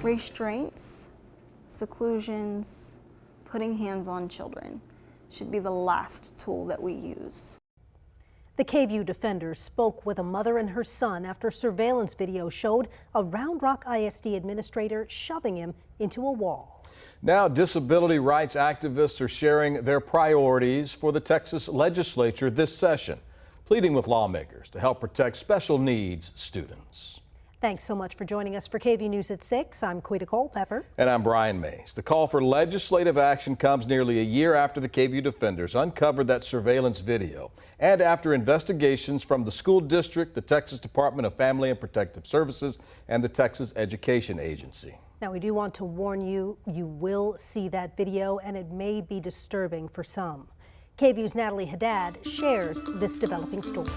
Restraints, seclusions, putting hands on children should be the last tool that we use. The KVUE defenders spoke with a mother and her son after surveillance video showed a Round Rock ISD administrator shoving him into a wall. Now, disability rights activists are sharing their priorities for the Texas Legislature this session, pleading with lawmakers to help protect special needs students. Thanks so much for joining us for KVUE News at 6. I'm Quintin Proctor. And I'm Brian Mays. The call for legislative action comes nearly a year after the KVUE defenders uncovered that surveillance video and after investigations from the school district, the Texas Department of Family and Protective Services, and the Texas Education Agency. Now, we do want to warn you, you will see that video and it may be disturbing for some. KVUE's Natalie Haddad shares this developing story.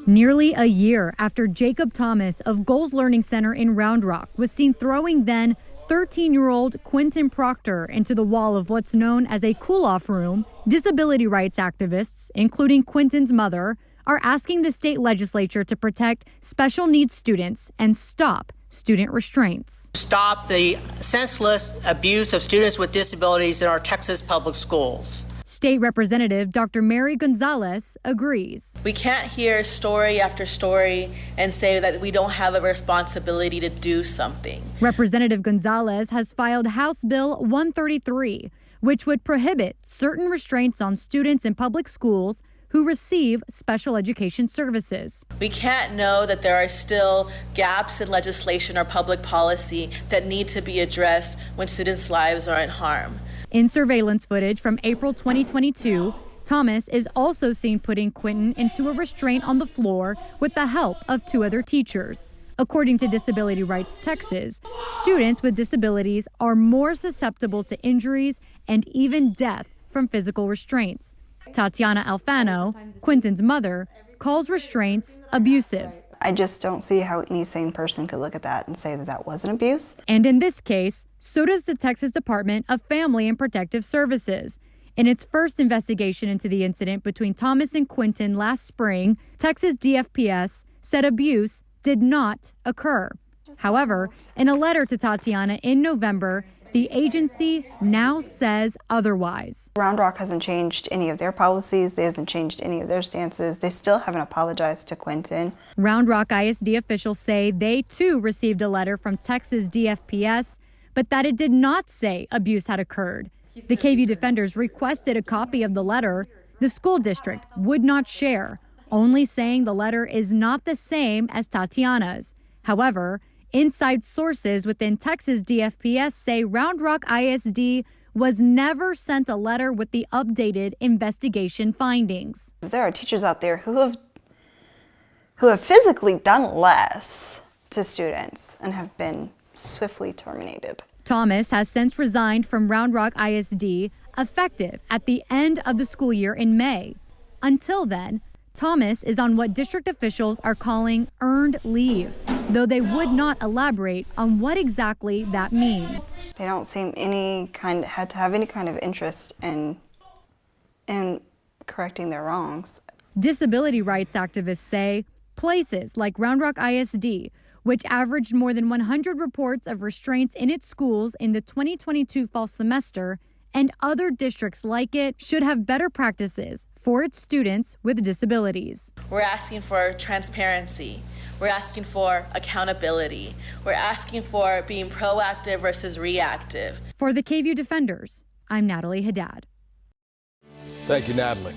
Nearly a year after Jacob Thomas of Goals Learning Center in Round Rock was seen throwing then 13-year-old Quintin Proctor into the wall of what's known as a cool-off room, disability rights activists, including Quintin's mother, are asking the state legislature to protect special needs students and stop student restraints. Stop the senseless abuse of students with disabilities in our Texas public schools. State Representative Dr. Mary Gonzalez agrees. We can't hear story after story and say that we don't have a responsibility to do something. Representative Gonzalez has filed House Bill 133, which would prohibit certain restraints on students in public schools who receive special education services. We can't know that there are still gaps in legislation or public policy that need to be addressed when students' lives are in harm. In surveillance footage from April 2022, Thomas is also seen putting Quintin into a restraint on the floor with the help of two other teachers. According to Disability Rights Texas, students with disabilities are more susceptible to injuries and even death from physical restraints. Tatiana Alfano, Quintin's mother, calls restraints abusive. I just don't see how any sane person could look at that and say that that wasn't abuse. And in this case, so does the Texas Department of Family and Protective Services. In its first investigation into the incident between Thomas and Quintin last spring, Texas DFPS said abuse did not occur. However, in a letter to Tatiana in November, the agency now says otherwise. Round Rock hasn't changed any of their policies. They hasn't changed any of their stances. They still haven't apologized to Quintin. Round Rock ISD officials say they too received a letter from Texas DFPS, but that it did not say abuse had occurred. The KVUE defenders requested a copy of the letter. The school district would not share, only saying the letter is not the same as Tatiana's. However, inside sources within Texas DFPS say Round Rock ISD was never sent a letter with the updated investigation findings. There are teachers out there who have physically done less to students and have been swiftly terminated. Thomas has since resigned from Round Rock ISD, effective at the end of the school year in May. Until then, Thomas is on what district officials are calling earned leave, though they would not elaborate on what exactly that means. They don't seem had to have any kind of interest in correcting their wrongs. Disability rights activists say places like Round Rock ISD, which averaged more than 100 reports of restraints in its schools in the 2022 fall semester, and other districts like it should have better practices for its students with disabilities. We're asking for transparency. We're asking for accountability. We're asking for being proactive versus reactive. For the KVUE defenders, I'm Natalie Haddad. Thank you, Natalie.